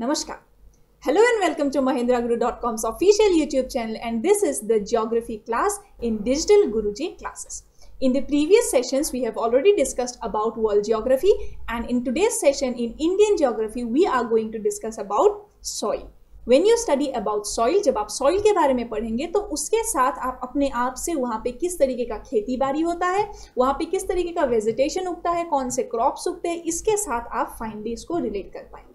Namaskar. Hello and welcome to mahendraguru.com's official YouTube channel, and this is the geography class in Digital Guruji classes. In the previous sessions, we have already discussed about world geography, and in today's session in Indian geography, we are going to discuss about soil. When you study about soil, जब आप soil के बारे में पढ़ेंगे तो उसके साथ आप अपने आप से वहाँ पे किस तरीके का खेती बाड़ी होता है, वहाँ पे किस तरीके का वेजिटेशन उगता है, कौन से क्रॉप्स उगते हैं, इसके साथ आप फाइनली इसको रिलेट कर पाएंगे।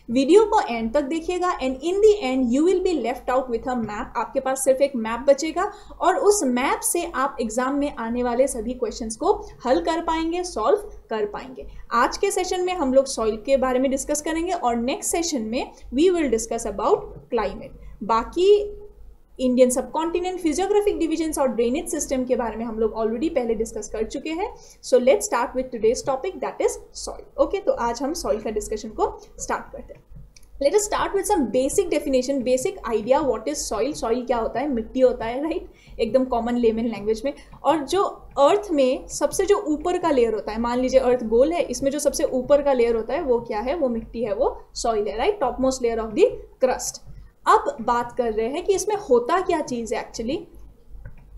वीडियो को एंड तक देखिएगा and in the and you will be left out with a map. आपके पास सिर्फ एक मैप बचेगा और उस मैप से आप एग्जाम में आने वाले सभी क्वेश्चंस को हल कर पाएंगे, सॉल्व कर पाएंगे। आज के सेशन में हम लोग सॉइल के बारे में डिस्कस करेंगे और नेक्स्ट सेशन में we will discuss about climate. बाकी इंडियन सबकॉन्टिनेंट, फिजियोग्राफिक डिविजन्स और ड्रेनेज सिस्टम के बारे में हम लोग ऑलरेडी पहले डिस्कस कर चुके हैं। So let's start with today's topic, that is soil. Okay, तो आज हम सॉइल का डिस्कशन को स्टार्ट करते हैं। Let us start with some basic definition, basic idea what is soil. Soil क्या होता है? मिट्टी होता है, राइट? एकदम कॉमन लेमन लैंग्वेज में। और जो अर्थ में सबसे जो ऊपर का लेयर होता है, मान लीजिए अर्थ गोल है, इसमें जो सबसे ऊपर का लेयर होता है वो क्या है? वो मिट्टी है, वो सॉइल है, right? Top most layer of the crust. अब बात कर रहे हैं कि इसमें होता क्या चीज़ है एक्चुअली।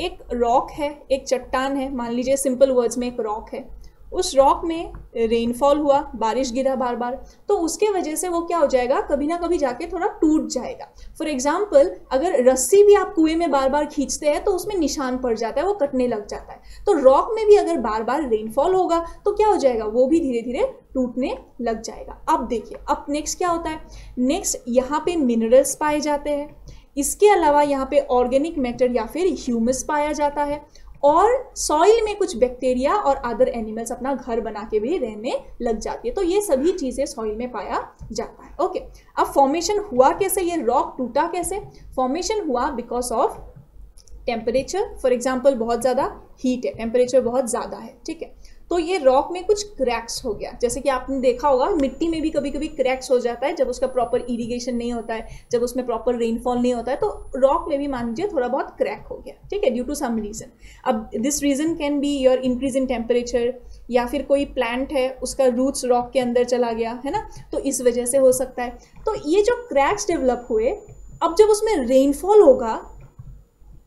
एक रॉक है, एक चट्टान है, मान लीजिए सिंपल वर्ड्स में एक रॉक है। उस रॉक में रेनफॉल हुआ, बारिश गिरा बार बार, तो उसके वजह से वो क्या हो जाएगा? कभी ना कभी जाके थोड़ा टूट जाएगा। फॉर एग्जाम्पल, अगर रस्सी भी आप कुएं में बार बार खींचते हैं तो उसमें निशान पड़ जाता है, वो कटने लग जाता है। तो रॉक में भी अगर बार बार रेनफॉल होगा तो क्या हो जाएगा? वो भी धीरे धीरे टूटने लग जाएगा। अब देखिए, अब नेक्स्ट क्या होता है? नेक्स्ट यहाँ पे मिनरल्स पाए जाते हैं। इसके अलावा यहाँ पे ऑर्गेनिक मैटर या फिर ह्यूमस पाया जाता है और सॉइल में कुछ बैक्टीरिया और अदर एनिमल्स अपना घर बना के भी रहने लग जाती है। तो ये सभी चीज़ें सॉइल में पाया जाता है। ओके, अब फॉर्मेशन हुआ कैसे? ये रॉक टूटा कैसे? फॉर्मेशन हुआ because of temperature. For example, बहुत ज़्यादा हीट है, टेम्परेचर बहुत ज़्यादा है, ठीक है? तो ये रॉक में कुछ क्रैक्स हो गया। जैसे कि आपने देखा होगा मिट्टी में भी कभी कभी क्रैक्स हो जाता है जब उसका प्रॉपर इरिगेशन नहीं होता है, जब उसमें प्रॉपर रेनफॉल नहीं होता है, तो रॉक में भी मान लीजिए थोड़ा बहुत क्रैक हो गया, ठीक है, ड्यू टू सम रीजन। अब this reason can be your increase in temperature, या फिर कोई प्लांट है उसका रूट्स रॉक के अंदर चला गया है ना, तो इस वजह से हो सकता है। तो ये जो क्रैक्स डेवलप हुए, अब जब उसमें रेनफॉल होगा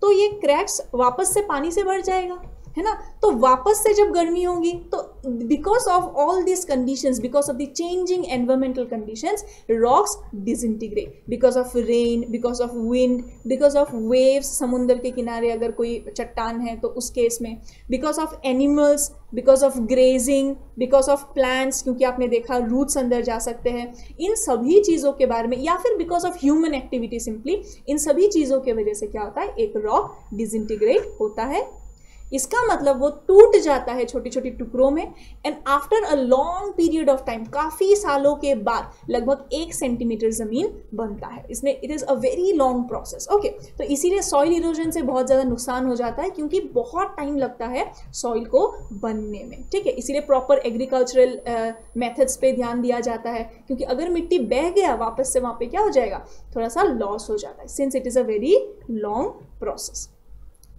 तो ये क्रैक्स वापस से पानी से भर जाएगा, है ना? तो वापस से जब गर्मी होगी तो because of all this conditions, because of the changing environmental conditions, rocks disintegrate because of rain, because of wind, because of waves. समुद्र के किनारे अगर कोई चट्टान है तो उस केस में, because of animals, because of grazing, because of plants, क्योंकि आपने देखा रूट्स अंदर जा सकते हैं। इन सभी चीज़ों के बारे में, या फिर because of human activity simply, इन सभी चीज़ों की वजह से क्या होता है? एक रॉक डिसइंटीग्रेट होता है। इसका मतलब वो टूट जाता है छोटी छोटी टुकड़ों में and after a long period of time, काफ़ी सालों के बाद लगभग 1 सेंटीमीटर ज़मीन बनता है। इसमें it is a very long process. Okay, तो इसीलिए सॉइल इरोजन से बहुत ज़्यादा नुकसान हो जाता है क्योंकि बहुत टाइम लगता है सॉइल को बनने में, ठीक है? इसीलिए प्रॉपर एग्रीकल्चरल मेथड्स पे ध्यान दिया जाता है, क्योंकि अगर मिट्टी बह गया वापस से वहाँ पे क्या हो जाएगा? थोड़ा सा लॉस हो जाता है, since it is a very long process.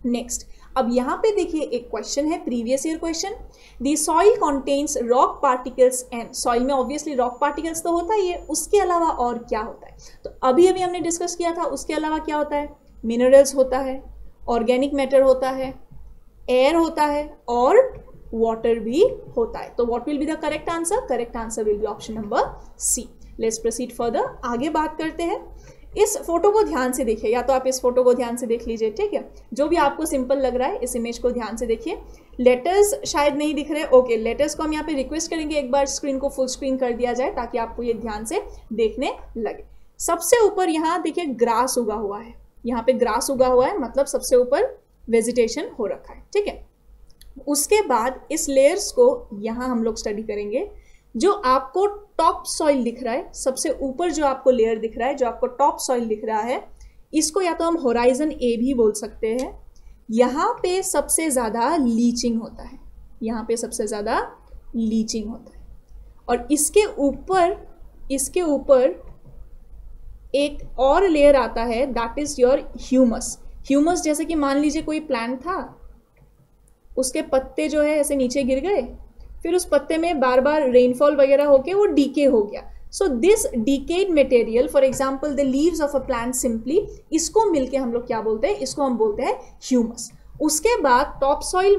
Next, अब यहाँ पे देखिए एक क्वेश्चन है, previous year question. The soil contains rock particles and, soil में ऑब्वियसली रॉक पार्टिकल्स तो होता ही है, उसके अलावा और क्या होता है? तो अभी हमने डिस्कस किया था, उसके अलावा क्या होता है? मिनरल्स होता है, ऑर्गेनिक मैटर होता है, एयर होता है और वाटर भी होता है। तो what will be the correct answer? Correct answer will be option number C. Let's proceed further, आगे बात करते हैं। इस फोटो को ध्यान से देखिए, या तो आप इस फोटो को ध्यान से देख लीजिए, ठीक है? जो भी आपको सिंपल लग रहा है, इस इमेज को ध्यान से देखिए। लेटर्स शायद नहीं दिख रहे, ओके, लेटर्स को हम यहाँ पे रिक्वेस्ट करेंगे एक बार स्क्रीन को फुल स्क्रीन कर दिया जाए ताकि आपको ये ध्यान से देखने लगे। सबसे ऊपर यहाँ देखिए ग्रास उगा हुआ है, यहाँ पे ग्रास उगा हुआ है, मतलब सबसे ऊपर वेजिटेशन हो रखा है, ठीक है? उसके बाद इस लेयर्स को यहाँ हम लोग स्टडी करेंगे। जो आपको टॉप सॉइल दिख रहा है, सबसे ऊपर जो आपको लेयर दिख रहा है, जो आपको टॉप सॉइल दिख रहा है, इसको या तो हम होराइजन ए भी बोल सकते हैं। यहाँ पे सबसे ज़्यादा लीचिंग होता है, यहाँ पे सबसे ज़्यादा लीचिंग होता है। और इसके ऊपर एक और लेयर आता है, that is your humus. Humus जैसे कि मान लीजिए कोई प्लांट था, उसके पत्ते जो है ऐसे नीचे गिर गए, फिर उस पत्ते में बार बार रेनफॉल वगैरह होके वो डीके हो गया, so this decade material, for example the leaves of a plant simply, इसको मिलके हम लोग क्या बोलते हैं, इसको हम बोलते हैं ह्यूमस। उसके बाद टॉप सॉइल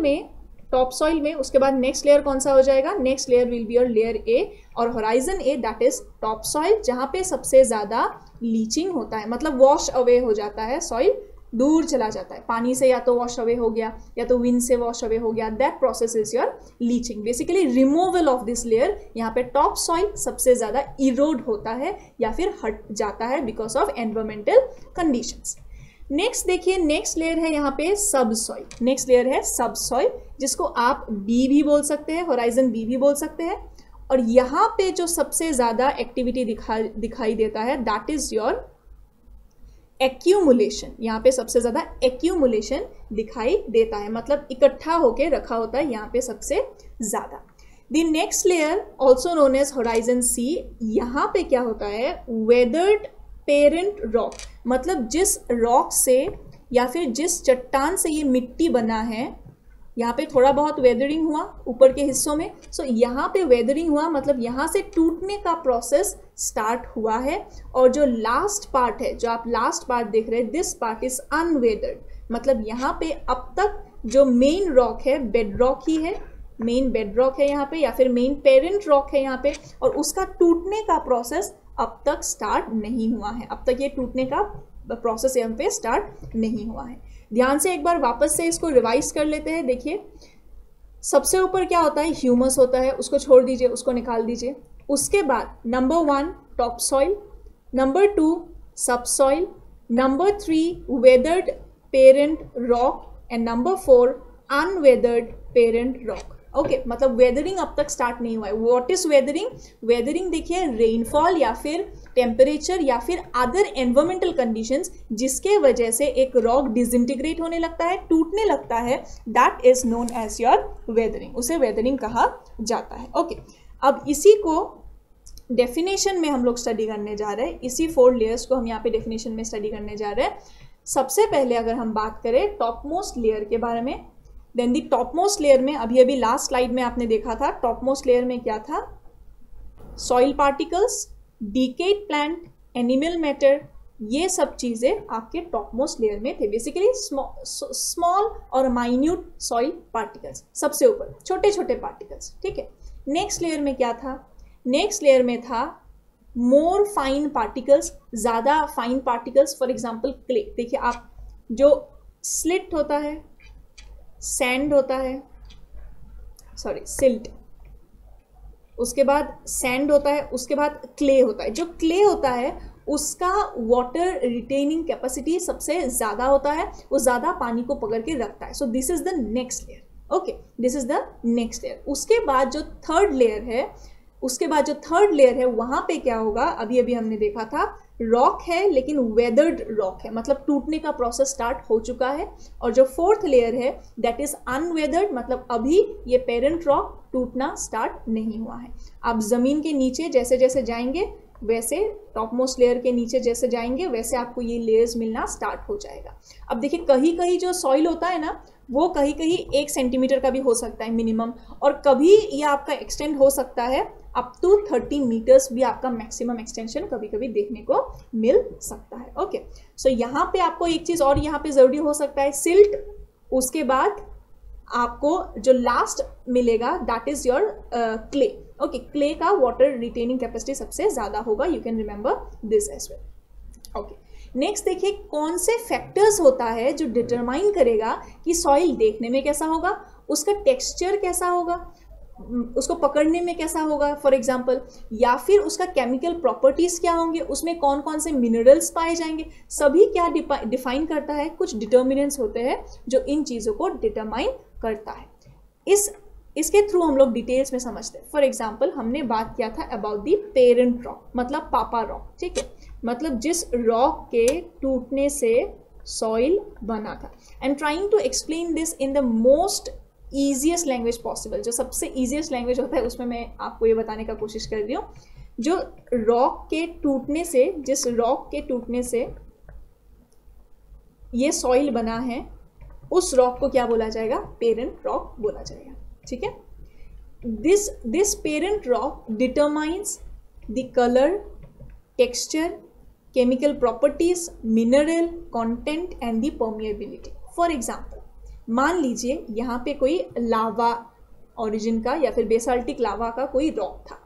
में उसके बाद नेक्स्ट लेयर कौन सा हो जाएगा, next layer will be your layer A और horizon A, that is top soil, जहां पे सबसे ज्यादा लीचिंग होता है, मतलब वॉश अवे हो जाता है, सॉइल दूर चला जाता है पानी से, या तो वॉश अवे हो गया या तो विंड से वॉश अवे हो गया, that process is your leaching, basically removal of this layer. यहाँ पे टॉप सॉइल सबसे ज्यादा इरोड होता है या फिर हट जाता है because of environmental conditions. Next देखिए, नेक्स्ट लेयर है यहाँ पे सब सॉइल, नेक्स्ट लेयर है सब सॉइल, जिसको आप बी भी बोल सकते हैं, होराइजन बी भी बोल सकते हैं। और यहाँ पे जो सबसे ज्यादा एक्टिविटी दिखाई देता है, दैट इज योर एक्यूमुलेशन। यहाँ पे सबसे ज्यादा एक्यूमुलेशन दिखाई देता है, मतलब इकट्ठा होके रखा होता है यहाँ पे सबसे ज्यादा। The next layer also known as horizon C, यहाँ पे क्या होता है, वेदर्ड पेरेंट रॉक, मतलब जिस रॉक से या फिर जिस चट्टान से ये मिट्टी बना है, यहाँ पे थोड़ा बहुत वेदरिंग हुआ ऊपर के हिस्सों में, सो यहाँ पे वेदरिंग हुआ मतलब यहाँ से टूटने का प्रोसेस स्टार्ट हुआ है। और जो लास्ट पार्ट है, जो आप लास्ट पार्ट देख रहे हैं, दिस पार्ट इज अनवेदर्ड, मतलब यहाँ पे अब तक जो मेन रॉक है बेड रॉक ही है, मेन बेड रॉक है यहाँ पे, या फिर मेन पेरेंट रॉक है यहाँ पे, और उसका टूटने का प्रोसेस अब तक स्टार्ट नहीं हुआ है, अब तक ये टूटने का प्रोसेस यहाँ पे स्टार्ट नहीं हुआ है। ध्यान से एक बार वापस से इसको रिवाइज कर लेते हैं। देखिए, सबसे ऊपर क्या होता है, ह्यूमस होता है, उसको छोड़ दीजिए, उसको निकाल दीजिए। उसके बाद नंबर 1 टॉप सॉइल, नंबर 2 सब soil, number 3 weathered parent rock and number 4 unweathered parent rock. Okay, मतलब वेदरिंग अब तक स्टार्ट नहीं हुआ है। What is weathering? वेदरिंग देखिए, रेनफॉल या फिर टेम्परेचर या फिर अदर एनवायरमेंटल कंडीशंस जिसके वजह से एक रॉक डिसइंटीग्रेट होने लगता है, टूटने लगता है, that is known as your weathering, उसे वेदरिंग कहा जाता है। ओके, अब इसी को डेफिनेशन में हम लोग स्टडी करने जा रहे हैं, इसी 4 लेयर्स को हम यहाँ पे डेफिनेशन में स्टडी करने जा रहे हैं। सबसे पहले अगर हम बात करें टॉप मोस्ट लेयर के बारे में, then the top most layer में अभी लास्ट स्लाइड में आपने देखा था, टॉप मोस्ट लेयर में क्या था, soil particles, decade plant, animal matter, ये सब चीजें आपके टॉप मोस्ट लेयर में थे। बेसिकली स्मॉल और माइन्यूट सॉइल पार्टिकल्स, सबसे ऊपर छोटे छोटे पार्टिकल्स, ठीक है। नेक्स्ट लेयर में क्या था, नेक्स्ट लेयर में था मोर फाइन पार्टिकल्स, ज्यादा fine particles, for example clay. देखिए आप, जो स्लिट होता है, सैंड होता है, सॉरी सिल्ट, उसके बाद सैंड होता है, उसके बाद क्ले होता है। जो क्ले होता है उसका वाटर रिटेनिंग कैपेसिटी सबसे ज़्यादा होता है, वो ज़्यादा पानी को पकड़ के रखता है। So this is the next layer. Okay, this is the next layer. उसके बाद जो थर्ड लेयर है, वहाँ पे क्या होगा, अभी हमने देखा था, रॉक है लेकिन वेदर्ड रॉक है, मतलब टूटने का प्रोसेस स्टार्ट हो चुका है। और जो फोर्थ लेयर है दैट इज अनवेदर्ड, मतलब अभी ये पेरेंट रॉक टूटना स्टार्ट नहीं हुआ है। आप जमीन के नीचे जैसे जैसे जाएंगे, वैसे टॉप मोस्ट लेयर के नीचे जैसे जाएंगे, वैसे आपको ये लेयर्स मिलना स्टार्ट हो जाएगा। अब देखिए, कहीं कहीं जो सॉइल होता है ना, वो कहीं कहीं 1 सेंटीमीटर का भी हो सकता है मिनिमम, और कभी ये आपका एक्सटेंड हो सकता है अप टू 30 मीटर्स भी आपका मैक्सिमम एक्सटेंशन कभी कभी देखने को मिल सकता है। ओके, सो यहाँ पे आपको एक चीज़ और यहाँ पे ज़रूरी हो सकता है, सिल्ट। उसके बाद आपको जो लास्ट मिलेगा that is your clay. Okay, clay का वाटर रिटेनिंग कैपेसिटी सबसे ज़्यादा होगा, you can remember this as well. Okay, next देखिए, कौन से फैक्टर्स होता है जो डिटरमाइन करेगा कि सॉइल देखने में कैसा होगा, उसका टेक्सचर कैसा होगा, उसको पकड़ने में कैसा होगा फॉर एग्जाम्पल, या फिर उसका केमिकल प्रॉपर्टीज क्या होंगे, उसमें कौन कौन से मिनरल्स पाए जाएंगे, सभी क्या डिफाइन करता है। कुछ डिटर्मिनेंट्स होते हैं जो इन चीज़ों को डिटरमाइन करता है। इसके थ्रू हम लोग डिटेल्स में समझते हैं। फॉर एग्जाम्पल, हमने बात किया था अबाउट दी पेरेंट रॉक, मतलब पापा रॉक, ठीक है, मतलब जिस रॉक के टूटने से सॉइल बना था। And trying to explain this in the most easiest language possible, जो सबसे ईजिएस्ट लैंग्वेज होता है उसमें मैं आपको ये बताने का कोशिश कर रही हूँ। जो रॉक के टूटने से, जिस रॉक के टूटने से ये सॉइल बना है, उस रॉक को क्या बोला जाएगा, पेरेंट रॉक बोला जाएगा, ठीक है। This parent rock determines the colour, texture, chemical properties, mineral content and the permeability. For example, मान लीजिए यहाँ पे कोई लावा ओरिजिन का या फिर बेसाल्टिक लावा का कोई रॉक था।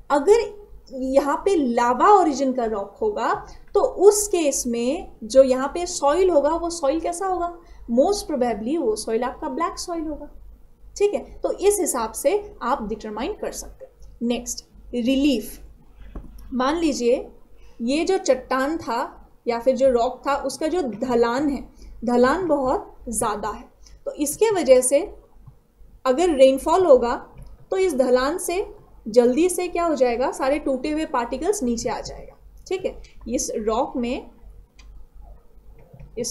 अगर यहाँ पे लावा ओरिजिन का रॉक होगा तो उस केस में जो यहाँ पे सॉइल होगा वो सॉइल कैसा होगा? मोस्ट प्रोबेबली वो सॉइल आपका ब्लैक सॉइल होगा। ठीक है, तो इस हिसाब से आप डिटरमाइन कर सकते हैं। Next, relief. मान लीजिए ये जो चट्टान था या फिर जो रॉक था उसका जो ढलान है, ढलान बहुत ज़्यादा है, तो इसके वजह से अगर रेनफॉल होगा तो इस ढलान से जल्दी से क्या हो जाएगा, सारे टूटे हुए पार्टिकल्स नीचे आ जाएगा। ठीक है, इस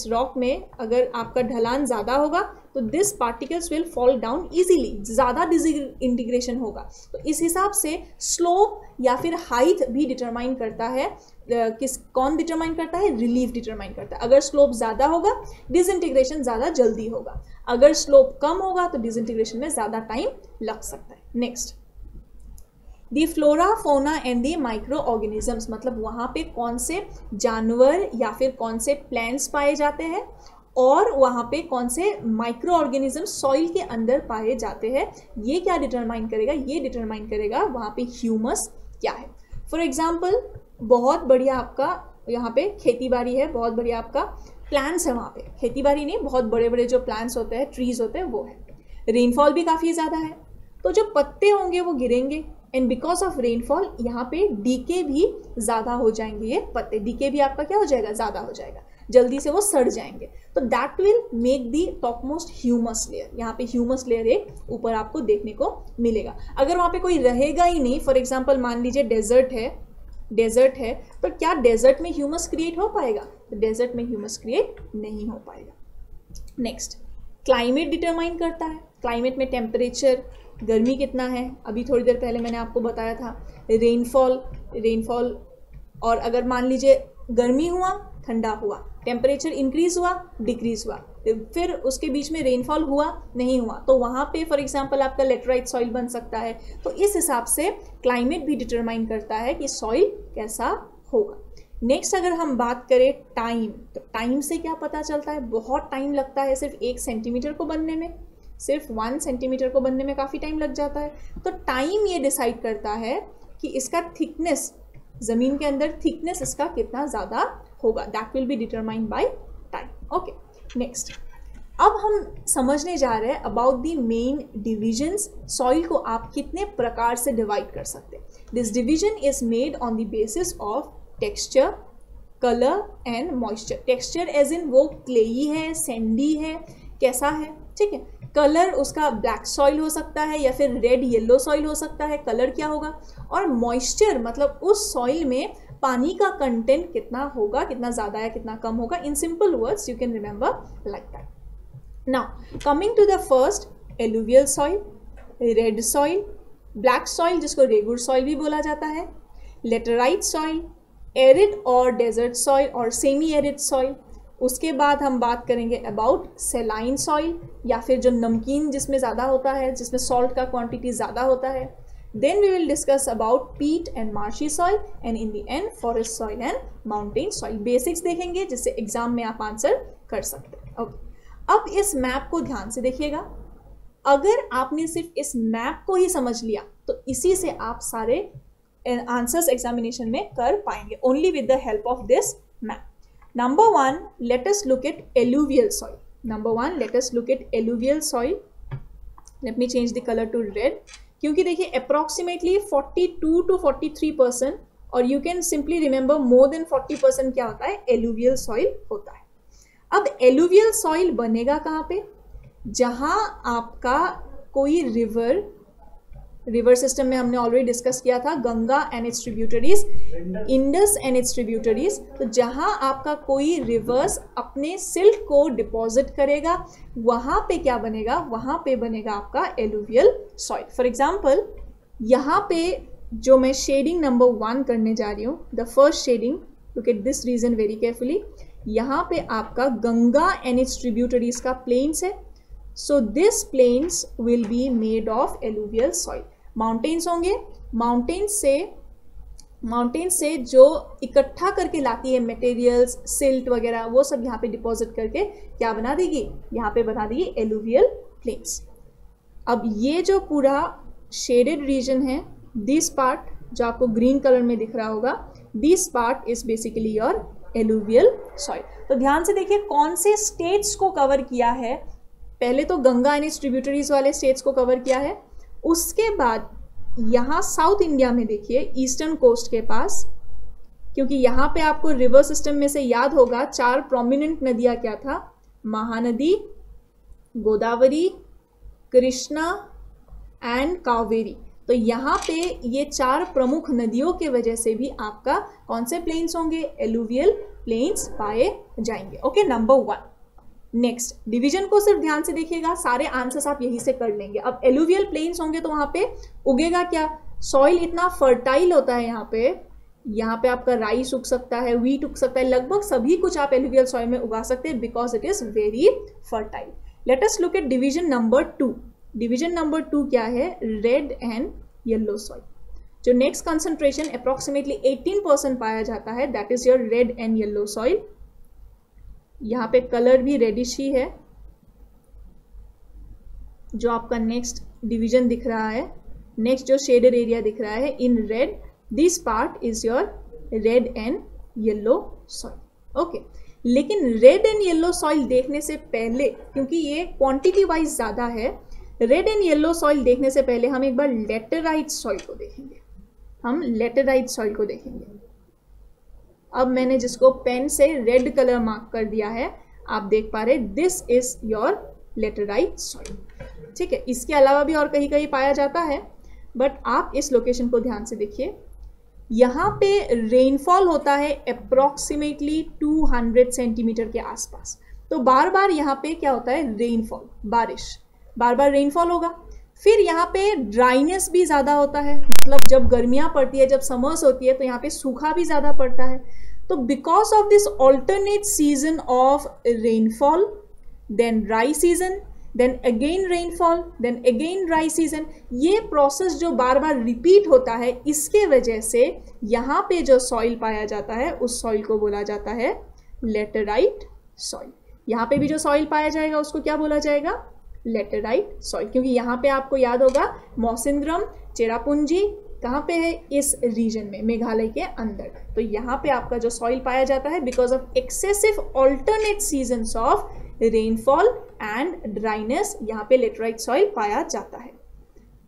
रॉक में अगर आपका ढलान ज़्यादा होगा तो this particles will fall down easily, ज़्यादा डिसइंटीग्रेशन होगा। तो इस हिसाब से स्लोप या फिर हाइट भी डिटरमाइन करता है, कौन डिटरमाइन करता है? रिलीफ डिटरमाइन करता है। अगर स्लोप ज़्यादा होगा डिसइंटीग्रेशन ज़्यादा जल्दी होगा, अगर स्लोप कम होगा तो डिसइंटीग्रेशन में ज़्यादा टाइम लग सकता है। नेक्स्ट, दी फ्लोरा, फोना एंड दी माइक्रो ऑर्गेनिजम्स, मतलब वहाँ पे कौन से जानवर या फिर कौन से प्लांट्स पाए जाते हैं और वहाँ पे कौन से माइक्रो ऑर्गेनिज्म सॉइल के अंदर पाए जाते हैं, ये क्या डिटरमाइन करेगा? ये डिटरमाइन करेगा वहाँ पे ह्यूमस क्या है। फॉर एग्जाम्पल, बहुत बढ़िया आपका यहाँ पे खेती बाड़ी है, बहुत बढ़िया आपका प्लांट्स है, वहाँ पे खेती बाड़ी नहीं, बहुत बड़े बड़े जो प्लांट्स होते हैं, ट्रीज होते हैं, वो है। रेनफॉल भी काफ़ी ज़्यादा है, तो जो पत्ते होंगे वो गिरेंगे एंड बिकॉज ऑफ रेनफॉल यहाँ पे डीके भी ज़्यादा हो जाएंगे, ये पत्ते डीके भी आपका क्या हो जाएगा? ज़्यादा हो जाएगा, जल्दी से वो सड़ जाएंगे। तो that will make the top most humus layer, यहाँ पे ह्यूमस लेयर एक ऊपर आपको देखने को मिलेगा। अगर वहाँ पे कोई रहेगा ही नहीं, फॉर एग्जाम्पल मान लीजिए डेजर्ट है, तो क्या डेजर्ट में ह्यूमस क्रिएट हो पाएगा? तो डेजर्ट में ह्यूमस क्रिएट नहीं हो पाएगा। नेक्स्ट, क्लाइमेट डिटरमाइन करता है। क्लाइमेट में टेम्परेचर, गर्मी कितना है, अभी थोड़ी देर पहले मैंने आपको बताया था। रेनफॉल, और अगर मान लीजिए गर्मी हुआ, ठंडा हुआ, टेम्परेचर इंक्रीज हुआ, डिक्रीज हुआ, फिर उसके बीच में रेनफॉल हुआ, नहीं हुआ, तो वहाँ पे फॉर एग्जांपल आपका लेटराइट सॉइल बन सकता है। तो इस हिसाब से क्लाइमेट भी डिटरमाइन करता है कि सॉइल कैसा होगा। नेक्स्ट, अगर हम बात करें टाइम, तो टाइम से क्या पता चलता है? बहुत टाइम लगता है सिर्फ 1 सेंटीमीटर को बनने में, सिर्फ 1 सेंटीमीटर को बनने में काफ़ी टाइम लग जाता है। तो टाइम ये डिसाइड करता है कि इसका थिकनेस, ज़मीन के अंदर थिकनेस इसका कितना ज़्यादा होगा, that will be determined by time. Okay, next, अब हम समझने जा रहे हैं about the main divisions. Soil को आप कितने प्रकार से डिवाइड कर सकते हैं। This division is made on the basis of texture, colour and moisture. Texture as in वो क्लेई है, सैंडी है, कैसा है, ठीक है। कलर उसका ब्लैक सॉइल हो सकता है या फिर रेड येलो सॉइल हो सकता है, कलर क्या होगा। और मॉइस्चर मतलब उस सॉइल में पानी का कंटेंट कितना होगा, कितना ज़्यादा है कितना कम होगा। In simple words you can remember like that. Now coming to the first, alluvial soil, red soil, black soil जिसको रेगुर सॉइल भी बोला जाता है, लेटराइट सॉइल, एरिड और डेजर्ट सॉइल और सेमी एरिड सॉइल। उसके बाद हम बात करेंगे अबाउट सेलाइन सॉइल या फिर जो नमकीन जिसमें ज़्यादा होता है, जिसमें सॉल्ट का क्वांटिटी ज़्यादा होता है। Then we will discuss about peat and marshy soil and in the end forest soil and mountain soil. Basics देखेंगे जिससे एग्जाम में आप आंसर कर सकते हैं। ओके, अब इस मैप को ध्यान से देखिएगा। अगर आपने सिर्फ इस मैप को ही समझ लिया तो इसी से आप सारे आंसर्स एग्जामिनेशन में कर पाएंगे, only with the help of this map. Number 1, let us look at alluvial soil. Number 1, let us look at alluvial soil. Let me change the color to red. क्योंकि देखिए approximately 42 to 43% और you can simply remember more than 40% क्या होता है, alluvial soil होता है। अब alluvial soil बनेगा कहाँ पे? जहाँ आपका कोई रिवर सिस्टम में हमने ऑलरेडी डिस्कस किया था, Ganga and its tributaries, Indus and its tributaries. तो जहाँ आपका कोई रिवर्स अपने सिल्ट को डिपॉजिट करेगा वहाँ पे क्या बनेगा, वहाँ पे बनेगा आपका एलुवियल सॉइल। फॉर एग्जाम्पल यहाँ पे जो मैं शेडिंग नंबर 1 करने जा रही हूँ, the first shading, look at this region very carefully. यहाँ पे आपका गंगा एंड इट्स ट्रिब्यूटरीज का प्लेन्स है, so this plains will be made of alluvial soil. Mountains होंगे, माउंटेन्स से माउंटेन से जो इकट्ठा करके लाती है मटेरियल्स, सिल्ट वगैरह, वो सब यहाँ पे डिपॉजिट करके क्या बना देगी, यहाँ पे बना देगी एलुवियल प्लेन्स। अब ये जो पूरा शेडेड रीजन है, दिस पार्ट जो आपको ग्रीन कलर में दिख रहा होगा, this part is basically your alluvial soil. तो ध्यान से देखिए कौन से स्टेट्स को कवर किया है। पहले तो गंगा एंड इट्स ट्रिब्यूटरीज वाले स्टेट्स को कवर किया है, उसके बाद यहाँ साउथ इंडिया में देखिए ईस्टर्न कोस्ट के पास, क्योंकि यहाँ पे आपको रिवर सिस्टम में से याद होगा 4 प्रोमिनेंट नदियाँ क्या था, महानदी, गोदावरी, कृष्णा एंड कावेरी। तो यहाँ पे ये 4 प्रमुख नदियों के वजह से भी आपका कौन से प्लेन्स होंगे, एलुवियल प्लेन्स पाए जाएंगे। Okay, number 1। नेक्स्ट डिवीजन को सिर्फ ध्यान से देखिएगा, सारे आंसर्स आप यही से कर लेंगे। अब एलुवियल प्लेन्स होंगे तो वहां पे उगेगा क्या, सॉइल इतना फर्टाइल होता है यहाँ पे आपका राइस उग सकता है, व्हीट उग सकता है, लगभग सभी कुछ आप एलुवियल सॉइल में उगा सकते हैं because it is very fertile. Let us look at division number 2। Division number 2 क्या है, रेड एंड येलो सॉइल। जो नेक्स्ट कंसंट्रेशन अप्रोक्सीमेटली 18% पाया जाता है, that is your red and yellow soil. यहाँ पे कलर भी रेडिश ही है, जो आपका नेक्स्ट डिवीजन दिख रहा है, नेक्स्ट जो शेडेड एरिया दिख रहा है in red, this part is your red and yellow soil. Okay, लेकिन रेड एंड येलो सॉइल देखने से पहले, क्योंकि ये क्वांटिटी वाइज ज्यादा है, रेड एंड येलो सॉइल देखने से पहले हम एक बार लेटेराइट सॉइल को देखेंगे। हम लेटेराइट सॉइल को देखेंगे। अब मैंने जिसको पेन से रेड कलर मार्क कर दिया है, आप देख पा रहे, this is your laterite soil. ठीक है, इसके अलावा भी और कहीं कहीं पाया जाता है, बट आप इस लोकेशन को ध्यान से देखिए। यहाँ पे रेनफॉल होता है अप्रोक्सीमेटली 200 सेंटीमीटर के आसपास। तो बार बार यहाँ पे क्या होता है, रेनफॉल, बारिश, बार बार रेनफॉल होगा। फिर यहाँ पे ड्राइनेस भी ज़्यादा होता है, मतलब जब गर्मियाँ पड़ती है, जब समर्स होती है, तो यहाँ पे सूखा भी ज़्यादा पड़ता है। तो because of this alternate season of rainfall, then dry season, then again rainfall, then again dry season, ये प्रोसेस जो बार बार रिपीट होता है, इसके वजह से यहाँ पे जो सॉइल पाया जाता है उस सॉइल को बोला जाता है लेटेराइट सॉइल। यहाँ पे भी जो सॉइल पाया जाएगा उसको क्या बोला जाएगा, लेटेराइट सॉइल। क्योंकि यहाँ पे आपको याद होगा मौसिनराम, चेरापूंजी कहाँ पे है, इस रीजन में, मेघालय के अंदर। तो यहाँ पे आपका जो सॉइल पाया जाता है because of excessive alternate seasons of rainfall and dryness, यहाँ पे लेटेराइट सॉइल पाया जाता है।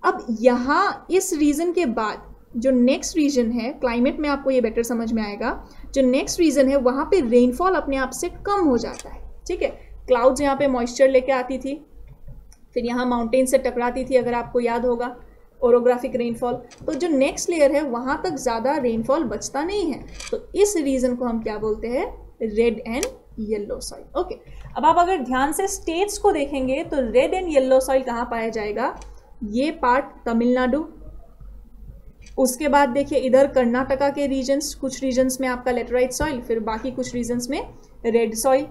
अब यहाँ इस रीजन के बाद जो नेक्स्ट रीजन है, क्लाइमेट में आपको ये बेटर समझ में आएगा, जो नेक्स्ट रीजन है वहाँ पे रेनफॉल अपने आप से कम हो जाता है। ठीक है, क्लाउड्स यहाँ पे मॉइस्चर लेके आती थी, फिर यहाँ माउंटेन से टकराती थी, अगर आपको याद होगा, ओरोग्राफिक रेनफॉल। तो जो नेक्स्ट लेयर है वहाँ तक ज़्यादा रेनफॉल बचता नहीं है, तो इस रीजन को हम क्या बोलते हैं, red and yellow soil. Okay, अब आप अगर ध्यान से स्टेट्स को देखेंगे तो रेड एंड येलो सॉइल कहाँ पाया जाएगा, ये पार्ट तमिलनाडु, उसके बाद देखिए इधर कर्नाटका के रीजन्स, कुछ रीजन्स में आपका लेटेराइट सॉइल, फिर बाकी कुछ रीजन्स में रेड सॉइल,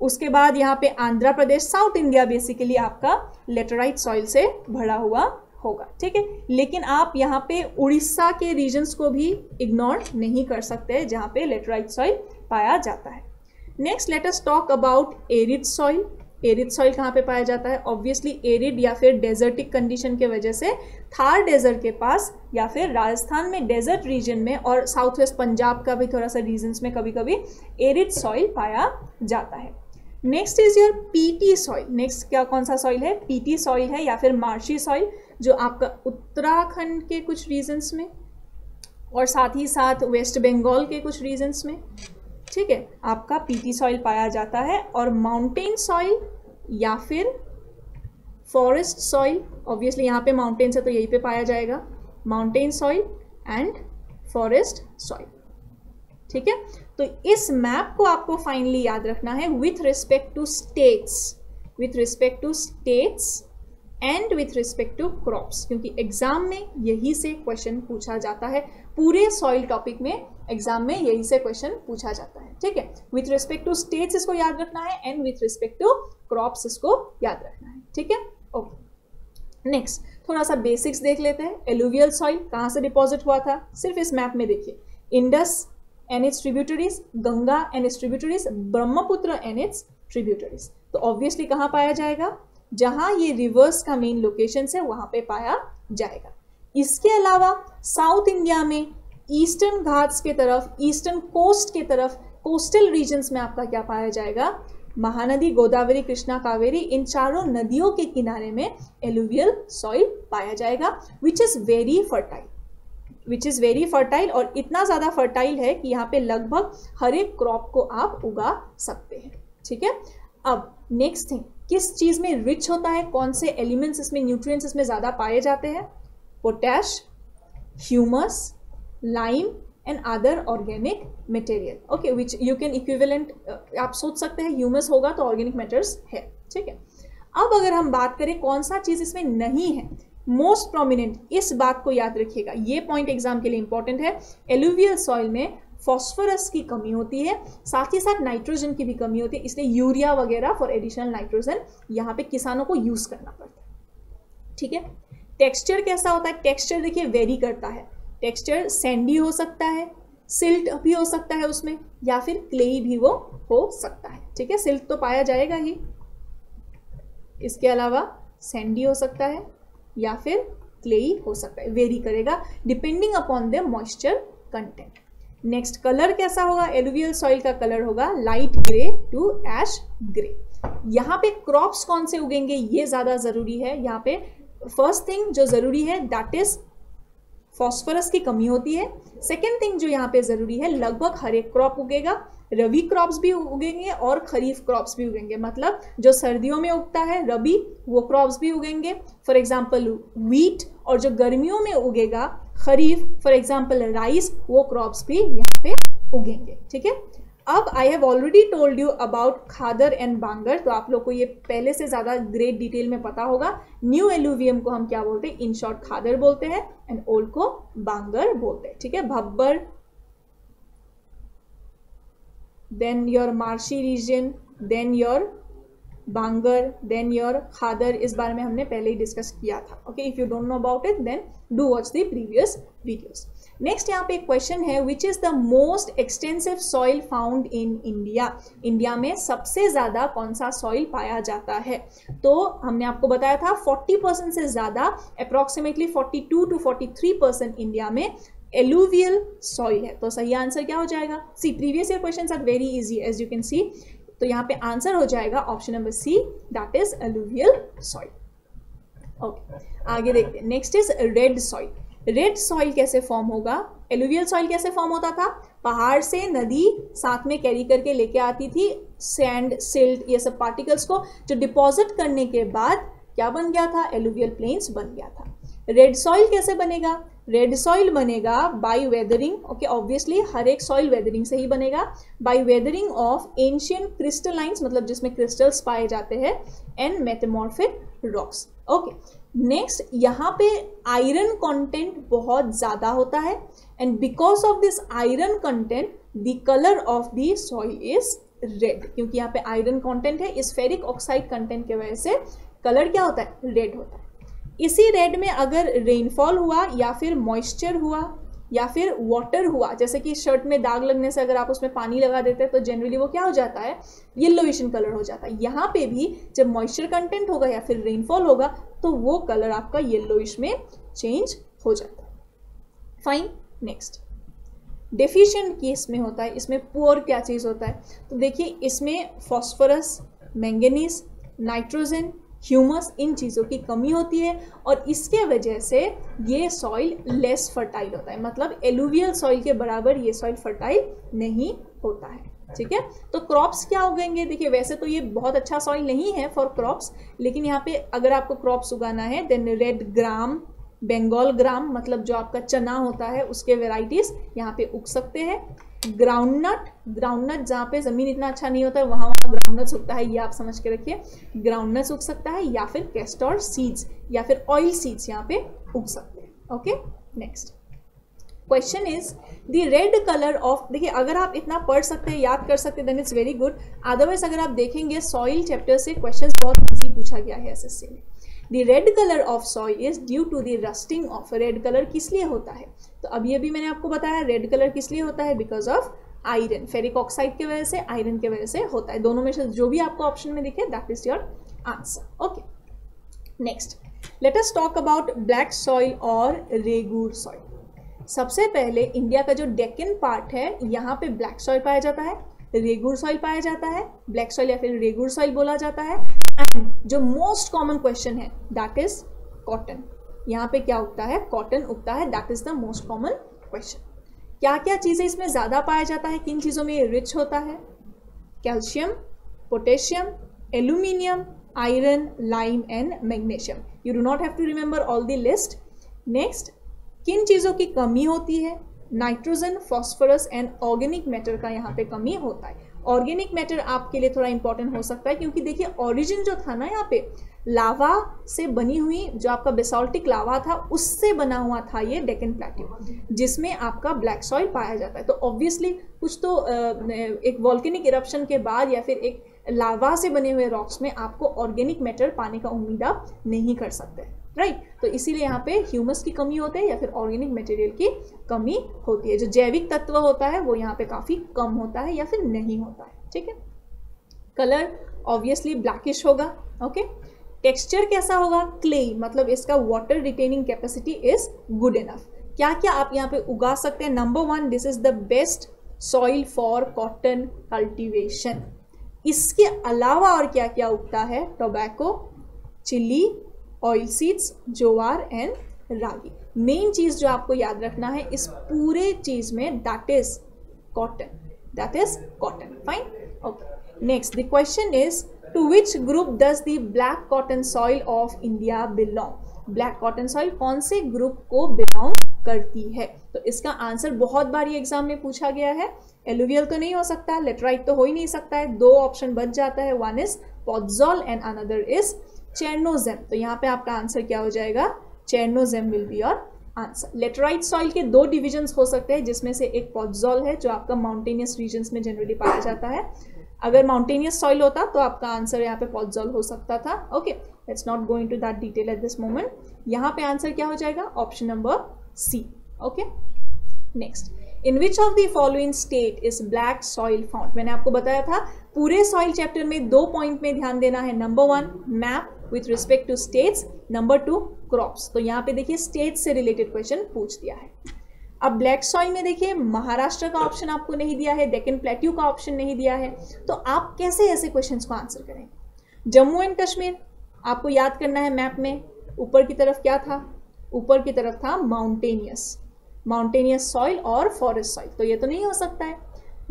उसके बाद यहाँ पे Andhra Pradesh, south India basically आपका लेटेराइट सॉइल से भरा हुआ होगा। ठीक है, लेकिन आप यहाँ पे उड़ीसा के रीजन्स को भी इग्नोर नहीं कर सकते जहाँ पे लेटेराइट सॉइल पाया जाता है। Next let us talk about arid soil. Arid soil कहाँ पे पाया जाता है, ऑब्वियसली एरिड या फिर डेजर्टिक कंडीशन के वजह से थार डेजर्ट के पास, या फिर राजस्थान में डेजर्ट रीजन में, और साउथ वेस्ट पंजाब का भी थोड़ा सा रीजन्स में कभी कभी एरिड सॉइल पाया जाता है। Next is your PT soil. Next क्या, कौन सा सॉइल है, पीटी सॉइल है या फिर मार्शी सॉइल, जो आपका उत्तराखंड के कुछ रीजन्स में और साथ ही साथ वेस्ट बंगाल के कुछ रीजन्स में, ठीक है, आपका पीटी सॉइल पाया जाता है। और माउंटेन सॉइल या फिर फॉरेस्ट सॉइल, ऑब्वियसली यहाँ पे माउंटेन्स है तो यहीं पे पाया जाएगा, mountain soil and forest soil. ठीक है, तो इस मैप को आपको फाइनली याद रखना है with respect to states, with respect to states and with respect to crops, क्योंकि एग्जाम में यही से क्वेश्चन पूछा जाता है, पूरे सॉइल टॉपिक में एग्जाम में यही से क्वेश्चन पूछा जाता है। ठीक है, विथ रिस्पेक्ट टू स्टेट्स इसको याद रखना है and with respect to crops इसको याद रखना है। ठीक है, ओके। नेक्स्ट थोड़ा सा बेसिक्स देख लेते हैं। एलुवियल सॉइल कहाँ से डिपॉजिट हुआ था, सिर्फ इस मैप में देखिए, Indus and its tributaries, Ganga and its tributaries, Brahmaputra and its tributaries. तो ऑब्वियसली कहाँ पाया जाएगा, जहां ये रिवर्स का मेन लोकेशन है वहां पे पाया जाएगा। इसके अलावा साउथ इंडिया में ईस्टर्न घाट्स के तरफ, ईस्टर्न कोस्ट के तरफ, कोस्टल रीजन्स में आपका क्या पाया जाएगा, महानदी, गोदावरी, कृष्णा, कावेरी, इन चारों नदियों के किनारे में एलुवियल सॉइल पाया जाएगा, विच इज वेरी फर्टाइल, और इतना ज़्यादा फर्टाइल है कि यहाँ पे लगभग हर एक क्रॉप को आप उगा सकते हैं। ठीक है, अब नेक्स्ट थिंग, किस चीज़ में रिच होता है, कौन से एलिमेंट्स इसमें, न्यूट्रिएंट्स इसमें ज़्यादा पाए जाते हैं, potash, humus, lime and other organic material. Okay, which you can equivalent, आप सोच सकते हैं ह्यूमस होगा तो ऑर्गेनिक मैटर्स है। ठीक है, अब अगर हम बात करें कौन सा चीज़ इसमें नहीं है, मोस्ट प्रोमिनेंट, इस बात को याद रखिएगा, ये पॉइंट एग्जाम के लिए इंपॉर्टेंट है। एलुवियल सॉइल में फॉस्फोरस की कमी होती है, साथ ही साथ नाइट्रोजन की भी कमी होती है, इसलिए यूरिया वगैरह फॉर एडिशनल नाइट्रोजन यहाँ पे किसानों को यूज करना पड़ता है। ठीक है, टेक्सचर कैसा होता है, टेक्सचर देखिए वेरी करता है, टेक्सचर सैंडी हो सकता है, सिल्ट भी हो सकता है उसमें, या फिर क्लेई भी वो हो सकता है। ठीक है, सिल्ट तो पाया जाएगा ही, इसके अलावा सैंडी हो सकता है या फिर क्लेई हो सकता है, वेरी करेगा depending upon the moisture content. Next, colour कैसा होगा, एलुवियल सॉइल का कलर होगा light grey to ash grey. यहाँ पे क्रॉप्स कौन से उगेंगे ये ज़्यादा ज़रूरी है। यहाँ पे फर्स्ट थिंग जो ज़रूरी है दैट इज फॉस्फोरस की कमी होती है। सेकेंड थिंग जो यहाँ पे ज़रूरी है, लगभग हर एक क्रॉप उगेगा, रबी क्रॉप्स भी उगेंगे और खरीफ क्रॉप्स भी उगेंगे, मतलब जो सर्दियों में उगता है रबी वो क्रॉप्स भी उगेंगे, फॉर एग्जांपल व्हीट, और जो गर्मियों में उगेगा खरीफ, फॉर एग्जांपल राइस, वो क्रॉप्स भी यहाँ पे उगेंगे। ठीक है, अब I have already told you about Khadar and Bangar, तो आप लोग को ये पहले से ज़्यादा ग्रेट डिटेल में पता होगा। न्यू एलुवियम को हम क्या बोलते हैं, इन शॉर्ट खादर बोलते हैं, एंड ओल्ड को बांगर बोलते हैं। ठीक है, Bhabar, then your marshy region, then your Bangar, then your Khadar, इस बारे में हमने पहले ही डिस्कस किया था। Okay, if you don't know about it then do watch the previous videos. Next यहाँ पे एक क्वेश्चन है, which is the most extensive soil found in India. India में सबसे ज़्यादा कौन सा सॉइल पाया जाता है, तो हमने आपको बताया था 40% से ज़्यादा, अप्रॉक्सीमेटली 42 to 43% इंडिया में एलुवियल सॉइल है। तो सही आंसर क्या हो जाएगा, see previous year questions are very easy as you can see, तो यहाँ पे आंसर हो जाएगा option number C, that is alluvial soil. Okay, आगे देखते हैं। Next is red soil. Red soil कैसे फॉर्म होगा, एलुवियल सॉइल कैसे फॉर्म होता था, पहाड़ से नदी साथ में कैरी करके लेके आती थी सैंड, सिल्ट, ये सब पार्टिकल्स को, जो डिपॉजिट करने के बाद क्या बन गया था, एलुवियल प्लेन्स बन गया था। रेड सॉइल कैसे बनेगा, रेड सॉइल बनेगा बाय वेदरिंग, ओके, ऑब्वियसली हर एक सॉइल वेदरिंग से ही बनेगा, बाय वेदरिंग ऑफ एंशिएंट क्रिस्टलाइंस, मतलब जिसमें क्रिस्टल्स पाए जाते हैं, and metamorphic rocks. Okay, next यहाँ पे आयरन कंटेंट बहुत ज़्यादा होता है, and because of this iron content the colour of the soil is red, क्योंकि यहाँ पे आयरन कंटेंट है, इस फेरिक ऑक्साइड कंटेंट की वजह से कलर क्या होता है, रेड होता है। इसी रेड में अगर रेनफॉल हुआ या फिर मॉइस्चर हुआ या फिर वाटर हुआ, जैसे कि शर्ट में दाग लगने से अगर आप उसमें पानी लगा देते हैं तो जनरली वो क्या हो जाता है, येलोइश कलर हो जाता है। यहाँ पे भी जब मॉइस्चर कंटेंट होगा या फिर रेनफॉल होगा तो वो कलर आपका येलोइश में चेंज हो जाता है। फाइन, नेक्स्ट डेफिशिएंट केस में होता है, इसमें पुअर क्या चीज़ होता है, तो देखिए इसमें फॉस्फोरस, मैंगनीज, नाइट्रोजन, ह्यूमस, इन चीज़ों की कमी होती है, और इसके वजह से ये सॉइल लेस फर्टाइल होता है, मतलब एलुवियल सॉइल के बराबर ये सॉइल फर्टाइल नहीं होता है। ठीक है, तो क्रॉप्स क्या उगेंगे, देखिए वैसे तो ये बहुत अच्छा सॉइल नहीं है फॉर क्रॉप्स, लेकिन यहाँ पे अगर आपको क्रॉप्स उगाना है देन रेड ग्राम, बंगाल ग्राम, मतलब जो आपका चना होता है उसके वेराइटीज यहाँ पे उग सकते हैं। ग्राउंडनट, ग्राउंडनट जहाँ पे ज़मीन इतना अच्छा नहीं होता है वहाँ ग्राउंडनट्स उगता है, ये आप समझ के रखिए, ग्राउंडनट्स उग सकता है, या फिर कैस्टर सीड्स या फिर ऑयल सीड्स यहाँ पे उग सकते हैं। Okay, next question is the red colour of, देखिए अगर आप इतना पढ़ सकते हैं, याद कर सकते हैं then it's very good, otherwise अगर आप देखेंगे सॉइल चैप्टर से क्वेश्चंस बहुत इजी पूछा गया है एसएससी में। The red colour of soil is due to the rusting of. Red colour किस लिए होता है? तो अभी अभी मैंने आपको बताया रेड कलर किस लिए होता है, because of iron, ferric oxide की वजह से, आयरन की वजह से होता है। दोनों में से जो भी आपको ऑप्शन में दिखे that is your answer. Okay, next let us talk about black soil और रेगूर सॉइल। सबसे पहले इंडिया का जो डेक्कन पार्ट है यहाँ पे ब्लैक सॉइल पाया जाता है, रेगूर सॉइल पाया जाता है, ब्लैक सॉइल या फिर रेगूर सॉइल बोला जाता है। एंड जो मोस्ट कॉमन क्वेश्चन है दैट इज कॉटन। यहाँ पे क्या उगता है? कॉटन उगता है, that is the most common question. क्या क्या चीजें इसमें ज्यादा पाया जाता है, किन चीजों में ये रिच होता है? Calcium, potassium, aluminium, iron, lime and magnesium. You do not have to remember all the list. Next, किन चीजों की कमी होती है? Nitrogen, phosphorus and organic matter का यहाँ पे कमी होता है। ऑर्गेनिक मैटर आपके लिए थोड़ा इंपॉर्टेंट हो सकता है क्योंकि देखिए ओरिजिन जो था ना यहाँ पे लावा से बनी हुई, जो आपका बेसाल्टिक लावा था उससे बना हुआ था ये डेक्कन प्लेट्यू, जिसमें आपका ब्लैक सॉइल पाया जाता है। तो ऑब्वियसली कुछ तो एक वॉल्केनिक इरप्शन के बाद या फिर एक लावा से बने हुए रॉक्स में आपको ऑर्गेनिक मैटर पाने का उम्मीद आप नहीं कर सकते, राइट। तो इसीलिए यहाँ पे ह्यूमस की कमी होती है या फिर ऑर्गेनिक मटेरियल की कमी होती है। जो जैविक तत्व होता है वो यहाँ पे काफी कम होता है या फिर नहीं होता है, ठीक है। कलर ऑब्वियसली ब्लैकिश होगा, ओके। टेक्सचर कैसा होगा? क्ले, मतलब इसका water retaining capacity is good enough. क्या क्या आप यहाँ पे उगा सकते हैं? Number 1, this is the best soil for cotton cultivation. इसके अलावा और क्या क्या उगता है? Tobacco, chilli, oil seeds, jowar and ragi. Main चीज जो आपको याद रखना है इस पूरे चीज में that is cotton, that is cotton, fine, okay. Next the question is to which group does the black cotton soil of India belong? Black cotton soil कौन से ग्रुप को बिलोंग करती है? तो इसका आंसर बहुत बार ये एग्जाम में पूछा गया है। एलुवियल तो नहीं हो सकता, लेटराइट तो हो ही नहीं सकता है, दो ऑप्शन बच जाता है, one is podzol and another is chernozem. तो यहाँ पे आपका आंसर क्या हो जाएगा? Chernozem will be your answer. Laterite soil के दो डिविजन्स हो सकते हैं जिसमें से एक पॉटजॉल है जो आपका माउंटेनियस रीजन्स में जनरली पाया जाता है। अगर माउंटेनियस सॉइल होता तो आपका आंसर यहाँ पे पॉटजॉल हो सकता था, okay. Let's not go into that detail at this moment. यहाँ पे आंसर क्या हो जाएगा? Option number C, okay. Next, in which of the following state is black soil found? मैंने आपको बताया था पूरे सॉइल चैप्टर में 2 पॉइंट में ध्यान देना है। Number 1 map with respect to states, number 2 crops. तो यहाँ पे देखिए स्टेट से रिलेटेड क्वेश्चन पूछ दिया है। अब ब्लैक सॉइल में देखिए महाराष्ट्र का ऑप्शन आपको नहीं दिया है, डेक्कन प्लेट्यू का ऑप्शन नहीं दिया है, तो आप कैसे ऐसे क्वेश्चंस को आंसर करेंगे? जम्मू एंड कश्मीर आपको याद करना है। मैप में ऊपर की तरफ क्या था? ऊपर की तरफ था माउंटेनियस सॉइल और फॉरेस्ट सॉइल, तो ये तो नहीं हो सकता है।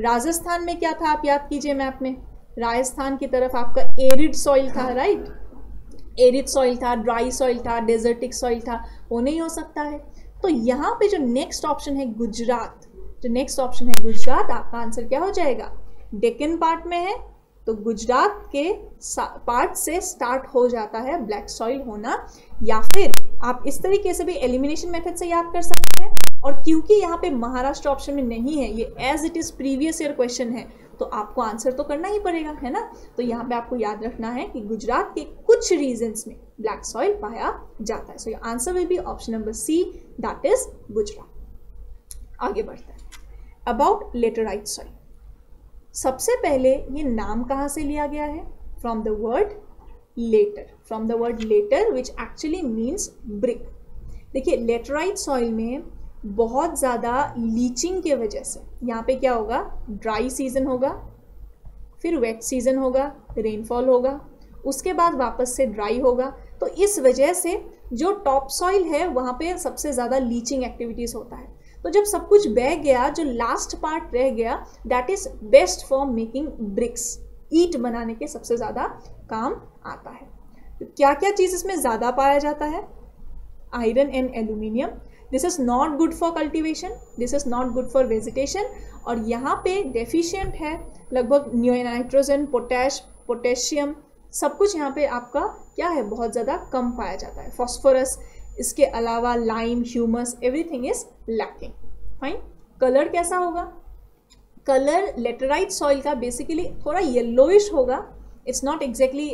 राजस्थान में क्या था आप याद कीजिए मैप में, राजस्थान की तरफ आपका एरिड सॉइल था, राइट। एरिड सॉइल था, ड्राई सॉइल था, डेजर्टिक सॉइल था, वो नहीं हो सकता है। तो यहाँ पे जो नेक्स्ट ऑप्शन है गुजरात, आपका आंसर क्या हो जाएगा? डेक्कन पार्ट में है तो गुजरात के पार्ट से स्टार्ट हो जाता है ब्लैक सॉइल होना, या फिर आप इस तरीके से भी एलिमिनेशन मेथड से याद कर सकते हैं। और क्योंकि यहाँ पे महाराष्ट्र ऑप्शन में नहीं है, ये as it is previous year question है, तो आपको आंसर तो करना ही पड़ेगा, है ना। तो यहाँ पे आपको याद रखना है कि गुजरात के कुछ रीजन्स में ब्लैक सॉइल पाया जाता है। So your answer will be option number C, that is Gujarat. आगे बढ़ते हैं, अबाउट लेटराइट सॉइल। सबसे पहले ये नाम कहाँ से लिया गया है? From the word later, which actually means brick. देखिए लेटराइट सॉइल में बहुत ज़्यादा लीचिंग के वजह से यहाँ पे क्या होगा? ड्राई सीजन होगा, फिर वेट सीजन होगा, रेनफॉल होगा, उसके बाद वापस से ड्राई होगा। तो इस वजह से जो टॉप सॉइल है वहाँ पे सबसे ज़्यादा लीचिंग एक्टिविटीज़ होता है। तो जब सब कुछ बह गया, जो लास्ट पार्ट रह गया that is best for making bricks, ईंट बनाने के सबसे ज़्यादा काम आता है। तो क्या क्या चीज़ इसमें ज़्यादा पाया जाता है? Iron and aluminium. This is not good for cultivation, this is not good for vegetation. और यहाँ पे डेफिशिएंट है लगभग नाइट्रोजन, पोटेशियम, सब कुछ यहाँ पे आपका क्या है? बहुत ज़्यादा कम पाया जाता है। फॉस्फोरस, इसके अलावा lime, humus, everything is lacking, fine. Colour कैसा होगा? कलर लेटराइट सॉइल का बेसिकली थोड़ा येलोइश होगा। It's not exactly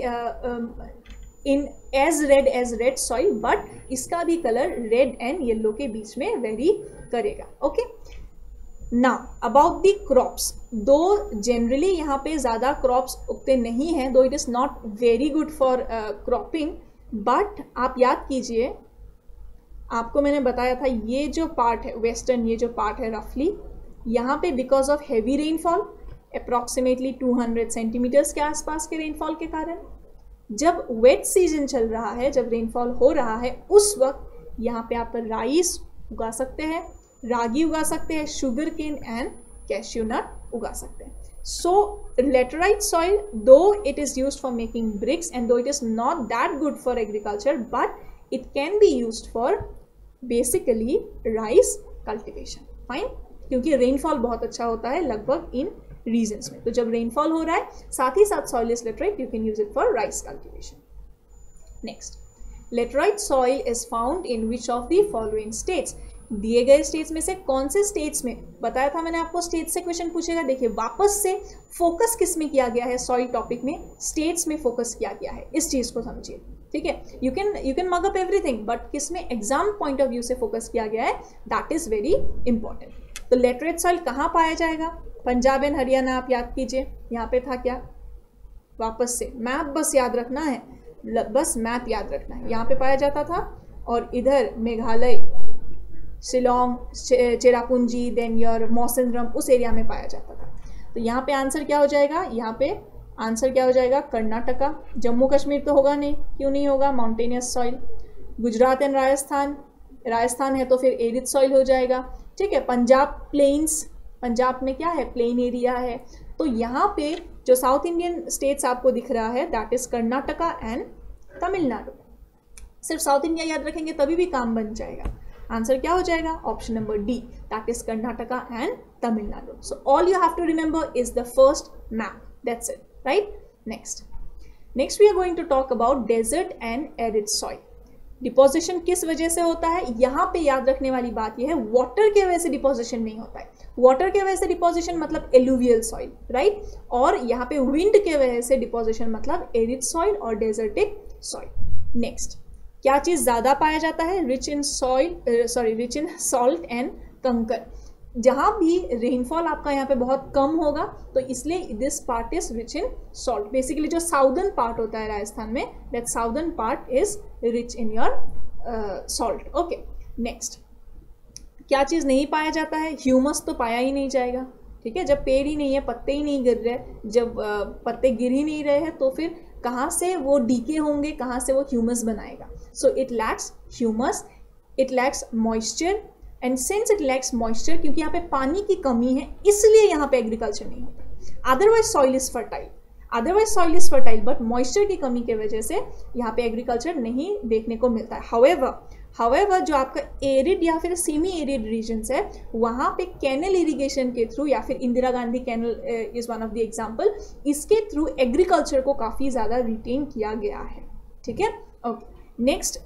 in as red soil, but इसका भी कलर रेड एंड येलो के बीच में वेरी करेगा. Okay, now about the crops, दो जनरली यहाँ पे ज़्यादा क्रॉप्स उगते नहीं हैं, दो it is not very good for cropping, but आप याद कीजिए, आपको मैंने बताया था ये जो पार्ट है वेस्टर्न, ये जो पार्ट है रफली, यहाँ पे because of heavy rainfall, approximately 200 centimetres के आसपास के रेनफॉल के कारण, जब वेट सीजन चल रहा है, जब रेनफॉल हो रहा है, उस वक्त यहाँ पे आप राइस उगा सकते हैं, रागी उगा सकते हैं, sugar cane and cashew nut उगा सकते हैं. So laterite soil, though it is used for making bricks and though it is not that good for agriculture, but it can be used for basically rice cultivation. Fine, क्योंकि rainfall बहुत अच्छा होता है लगभग इन regions में, तो जब rainfall हो रहा है साथ ही साथ soil is laterite, you can use it for rice cultivation. Next, laterite soil is found in which of the following states. दिए गए स्टेट्स में से कौन से स्टेट्स में, बताया था मैंने आपको स्टेट से क्वेश्चन पूछेगा. देखिए वापस से फोकस किस में किया गया है, सॉइल टॉपिक में स्टेट्स में फोकस किया गया है, इस चीज को समझिए. ठीक है, you can mug up everything, but किस में एग्जाम पॉइंट ऑफ व्यू से फोकस किया गया है, दैट इज वेरी इंपॉर्टेंट. तो लेटरेट सॉइल कहाँ पाया जाएगा, पंजाब एंड हरियाणा. आप याद कीजिए यहाँ पे था क्या, वापस से मैप बस याद रखना है, बस मैप याद रखना है, यहाँ पे पाया जाता था, और इधर मेघालय, शिलोंग, चेरापूंजी, देन योर मौसिनराम, उस एरिया में पाया जाता था. तो यहाँ पे आंसर क्या हो जाएगा, यहाँ पे आंसर क्या हो जाएगा, कर्नाटका. जम्मू कश्मीर तो होगा नहीं, क्यों नहीं होगा, mountainous soil. Gujarat and Rajasthan, Rajasthan है तो फिर एरिड सॉइल हो जाएगा. ठीक है, पंजाब प्लेन्स, पंजाब में क्या है, प्लेन एरिया है. तो यहाँ पे जो साउथ इंडियन स्टेट्स आपको दिख रहा है, that is Karnataka and Tamil Nadu. सिर्फ साउथ इंडिया याद रखेंगे तभी भी काम बन जाएगा. आंसर क्या हो जाएगा, option number D, that is Karnataka and Tamil Nadu. So all you have to remember is the first map, that's it, right. Next we are going to talk about desert and arid soil. Deposition किस वजह से होता है, यहाँ पे याद रखने वाली बात यह है, वाटर के वजह से डिपोजिशन नहीं होता है. वाटर के वजह से डिपोजिशन मतलब एलुवियल सॉइल, राइट, और यहाँ पे विंड के वजह से डिपोजिशन मतलब एरिड सॉइल और डेजर्टिक सॉइल. नेक्स्ट, क्या चीज़ ज़्यादा पाया जाता है, रिच इन सॉल्ट एंड कंकर. जहाँ भी रेनफॉल आपका यहाँ पे बहुत कम होगा, तो इसलिए this part is rich in salt. Basically जो साउदर्न पार्ट होता है राजस्थान में, that southern part is rich in your salt. Okay, next, क्या चीज़ नहीं पाया जाता है, ह्यूमस तो पाया ही नहीं जाएगा. ठीक है, जब पेड़ ही नहीं है, पत्ते ही नहीं गिर रहे, जब पत्ते गिर ही नहीं रहे हैं, तो फिर कहाँ से वो डीके होंगे, कहाँ से वो ह्यूमस बनाएगा. So it lacks humus, it lacks moisture, and since it lacks moisture, क्योंकि यहाँ पे पानी की कमी है, इसलिए यहाँ पे एग्रीकल्चर नहीं होता. Otherwise soil is fertile, but moisture की कमी की वजह से यहाँ पे एग्रीकल्चर नहीं देखने को मिलता है. हाउएवर जो आपका एरिड या फिर सेमी एरिड रीजन्स है, वहाँ पे कैनल इरिगेशन के थ्रू, या फिर Indira Gandhi canal is one of the example, इसके थ्रू एग्रीकल्चर को काफ़ी ज़्यादा रिटेन किया गया है. ठीक है, ओके. नेक्स्ट,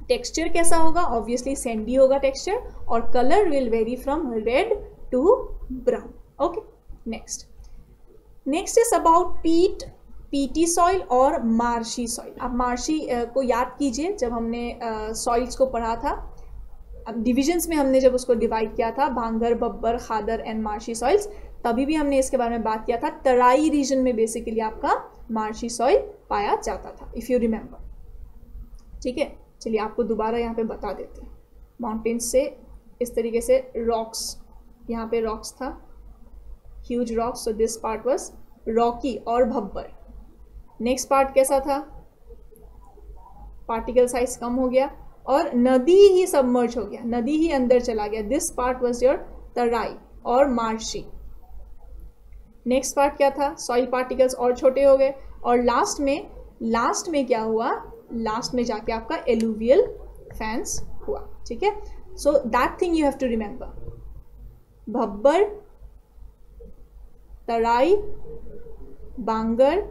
टेक्सचर कैसा होगा, ऑब्वियसली सैंडी होगा टेक्सचर, और colour will vary from red to brown. Okay, next is about peaty soil और मार्शी सॉइल. अब मार्शी को याद कीजिए, जब हमने सॉइल्स को पढ़ा था, अब डिविजन्स में हमने जब उसको डिवाइड किया था, भांगर, बब्बर, खादर एंड मार्शी सॉइल्स, तभी भी हमने इसके बारे में बात किया था. तराई रीजन में बेसिकली आपका मार्शी सॉइल पाया जाता था, इफ़ यू रिमेंबर. ठीक है, चलिए आपको दोबारा यहाँ पे बता देते हैं. माउंटेन्स से इस तरीके से रॉक्स, यहाँ पे रॉक्स था, huge rocks, so this part was Rocky और भब्बर. नेक्स्ट पार्ट कैसा था, पार्टिकल साइज कम हो गया और नदी ही सबमर्ज हो गया, नदी ही अंदर चला गया. दिस पार्ट वाज योर तराई और मार्शी. नेक्स्ट पार्ट क्या था, सॉइल पार्टिकल्स और छोटे हो गए, और लास्ट में क्या हुआ, लास्ट में जाके आपका एलुवियल फैंस हुआ. ठीक है, so that thing you have to remember. Bhabar, Terai, Bangar,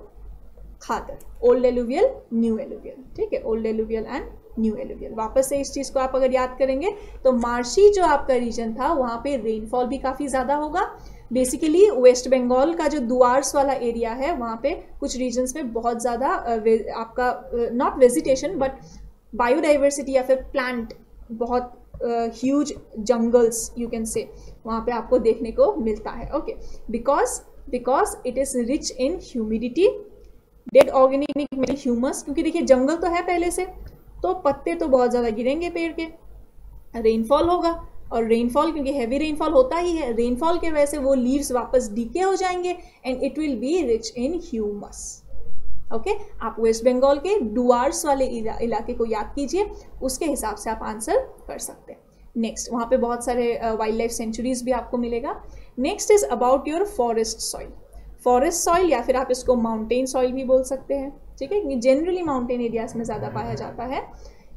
Khadar, old alluvial, new alluvial. ठीक है, old alluvial and new alluvial. वापस से इस चीज़ को आप अगर याद करेंगे, तो मार्शी जो आपका रीजन था, वहाँ पे रेनफॉल भी काफ़ी ज़्यादा होगा, बेसिकली वेस्ट बंगाल का जो डुआर्स वाला एरिया है वहाँ पे कुछ रीजन्स में बहुत ज़्यादा आपका नॉट वेजिटेशन बट बायोडाइवर्सिटी या फिर प्लांट बहुत huge jungles you can say वहाँ पे आपको देखने को मिलता है. Okay, because it is rich in humidity, dead organic metal, humus. क्योंकि देखिए जंगल तो है पहले से, तो पत्ते तो बहुत ज़्यादा गिरेंगे पेड़ के. रेनफॉल होगा, और रेनफॉल क्योंकि हैवी रेनफॉल होता ही है, रेनफॉल के वजह से वो लीव्स वापस डीके हो जाएंगे and it will be rich in humus. Okay, आप वेस्ट बंगाल के डुआर्स वाले इलाके को याद कीजिए, उसके हिसाब से आप आंसर कर सकते हैं. नेक्स्ट, वहाँ पे बहुत सारे वाइल्ड लाइफ सेंचुरीज भी आपको मिलेगा. Next is about your forest soil. Forest soil या फिर आप इसको माउंटेन सॉइल भी बोल सकते हैं, ठीक है. जनरली माउंटेन एरियाज में ज़्यादा पाया जाता है.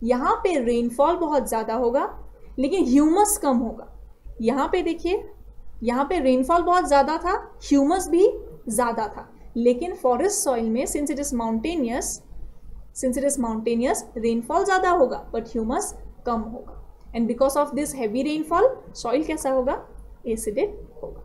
यहाँ पे रेनफॉल बहुत ज़्यादा होगा लेकिन ह्यूमस कम होगा. यहाँ पे देखिए, यहाँ पे रेनफॉल बहुत ज़्यादा था, ह्यूमस भी ज़्यादा था. लेकिन फॉरेस्ट सॉइल में since it is mountainous rainfall ज़्यादा होगा बट ह्यूमस कम होगा. And because of this heavy rainfall soil कैसा होगा? एसिडिक होगा.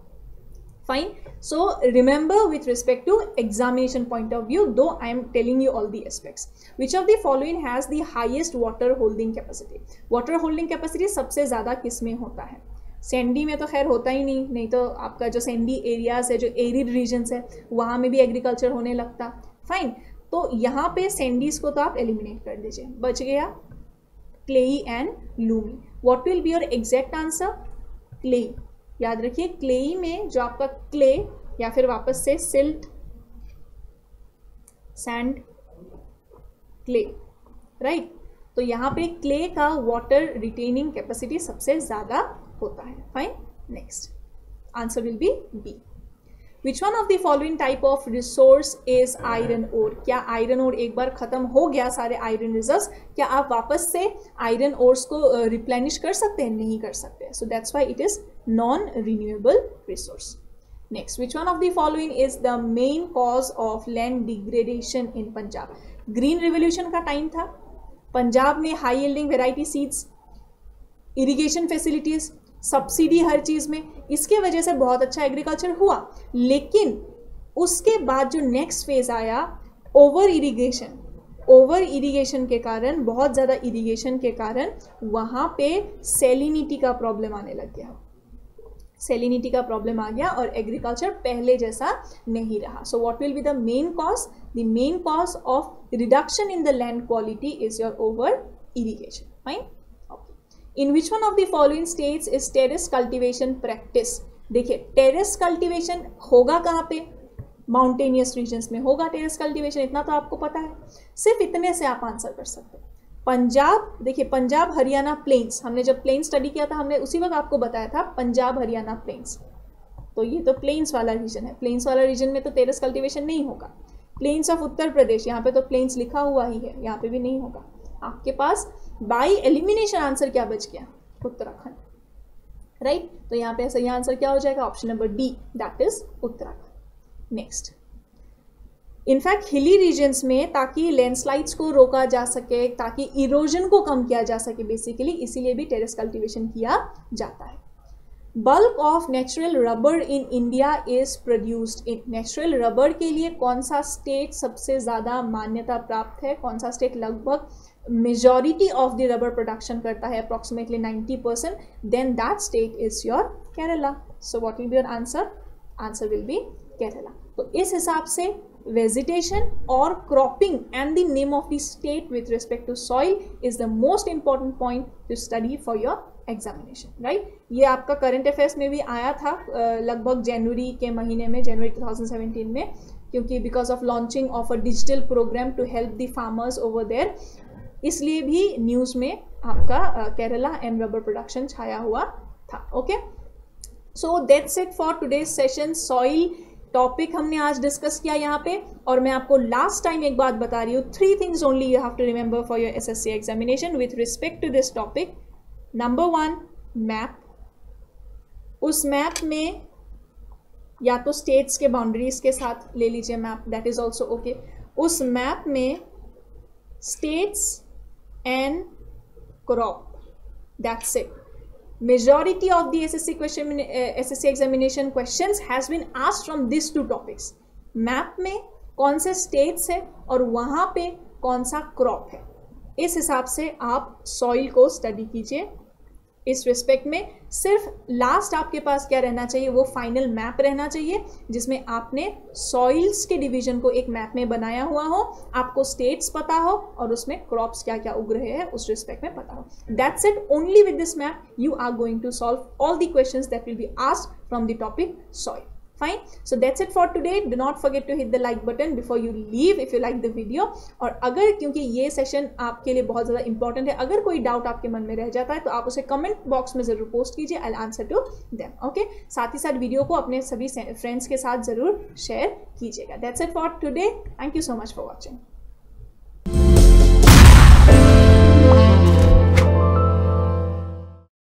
Fine. So remember with respect to examination point of view, though I am telling you all the aspects, which of the following has the highest water holding capacity? Water holding capacity सबसे ज़्यादा किस में होता है? Sandy में तो खैर होता ही नहीं तो आपका जो सैंडी एरियाज है, जो एरिड रीजन्स है, वहाँ में भी एग्रीकल्चर होने लगता. फाइन, तो यहाँ पे सैंडीज को तो आप एलिमिनेट कर दीजिए, बच गया clayey and loamy. What will be your exact answer? Clayey. याद रखिए, क्लेई में जो आपका क्ले या फिर वापस से सिल्ट, सैंड, क्ले, राइट. तो यहाँ पे क्ले का वाटर रिटेनिंग कैपेसिटी सबसे ज़्यादा होता है. Fine. Next answer will be B. Which one of the following type of resource is iron ore? क्या आयरन ओर एक बार खत्म हो गया सारे आयरन रिजर्व्स, क्या आप वापस से आयरन ओर्स को रिप्लेनिश कर सकते हैं? नहीं कर सकते. So that's why it is non renewable resource. Next, which one of the following is the main cause of land degradation in Punjab? Green revolution का टाइम था, पंजाब में high yielding variety seeds, irrigation facilities, subsidy हर चीज़ में, इसके वजह से बहुत अच्छा एग्रीकल्चर हुआ. लेकिन उसके बाद जो नेक्स्ट फेज आया, ओवर इरिगेशन के कारण, बहुत ज़्यादा इरिगेशन के कारण वहाँ पे सेलिनिटी का प्रॉब्लम आने लग गया. सेलिनिटी का प्रॉब्लम आ गया और एग्रीकल्चर पहले जैसा नहीं रहा. सो what will be the main cause? The main cause of reduction in the land quality is your over irrigation. Fine. In which one of the following states is terrace cultivation practice? देखिए, terrace cultivation होगा कहाँ पे? Mountainous regions में होगा terrace cultivation, इतना तो आपको पता है. सिर्फ इतने से आप आंसर कर सकते हैं. पंजाब, देखिए पंजाब हरियाणा प्लेन्स, हमने जब प्लेन स्टडी किया था हमने उसी वक्त आपको बताया था पंजाब हरियाणा प्लेन्स. तो ये तो प्लेन्स वाला रीजन है. प्लेन्स वाला रीजन में तो टेरेस कल्टीवेशन नहीं होगा. प्लेन्स ऑफ उत्तर प्रदेश, यहाँ पे तो प्लेन्स लिखा हुआ ही है, यहाँ पे भी नहीं होगा. आपके पास बाई एलिमिनेशन आंसर क्या बच गया? उत्तराखंड, राइट. तो यहाँ पे सही आंसर क्या हो जाएगा? Option number D, that is Uttarakhand. Next, in fact hilly regions में ताकि लैंडस्लाइड्स को रोका जा सके, ताकि इरोजन को कम किया जा सके बेसिकली, इसीलिए भी टेरेस कल्टीवेशन किया जाता है. Bulk of natural rubber in India is produced in? Natural rubber के लिए कौन सा स्टेट सबसे ज़्यादा मान्यता प्राप्त है? कौन सा स्टेट लगभग majority of the rubber production करता है, approximately 90%? Then that state is your Kerala. So what will be your answer? Answer will be Kerala. तो इस हिसाब से वेजिटेशन और cropping and the name of the state with respect to soil is the most important point to study for your examination, right. ये आपका current affairs में भी आया था लगभग जनवरी के महीने में, जनवरी 2017 में, क्योंकि because of launching of a digital program to help the farmers over there, इसलिए भी न्यूज़ में आपका केरला एंड रबर प्रोडक्शन छाया हुआ था. Okay, so that's it for today's session. Soil topic हमने आज डिस्कस किया यहाँ पे, और मैं आपको लास्ट टाइम एक बात बता रही हूँ, 3 things only you have to remember for your SSC examination with respect to this topic. Number 1, map. उस मैप में या तो स्टेट्स के बाउंड्रीज के साथ ले लीजिए map, that is also okay. उस मैप में states and crop, that's it. majority of the SSC examination questions has been asked from these two topics. Map में कौन से स्टेट्स है और वहाँ पे कौन सा क्रॉप है, इस हिसाब से आप सॉइल को स्टडी कीजिए. इस रिस्पेक्ट में सिर्फ लास्ट आपके पास क्या रहना चाहिए, वो फाइनल मैप रहना चाहिए जिसमें आपने सॉइल्स के डिवीजन को एक मैप में बनाया हुआ हो, आपको स्टेट्स पता हो और उसमें क्रॉप्स क्या क्या उग रहे हैं उस रिस्पेक्ट में पता हो. That's it. Only with this map you are going to solve all the questions that will be asked from the topic soil. Fine. So that's it for today. Do not forget to hit the like button before you leave if you like the video. और अगर, क्योंकि ये session आपके लिए बहुत ज़्यादा important है, अगर कोई डाउट आपके मन में रह जाता है तो आप उसे कमेंट बॉक्स में ज़रूर पोस्ट कीजिए. I will answer to them. Okay, साथ ही साथ वीडियो को अपने सभी फ्रेंड्स के साथ ज़रूर शेयर कीजिएगा. That's it for today. Thank you so much for watching.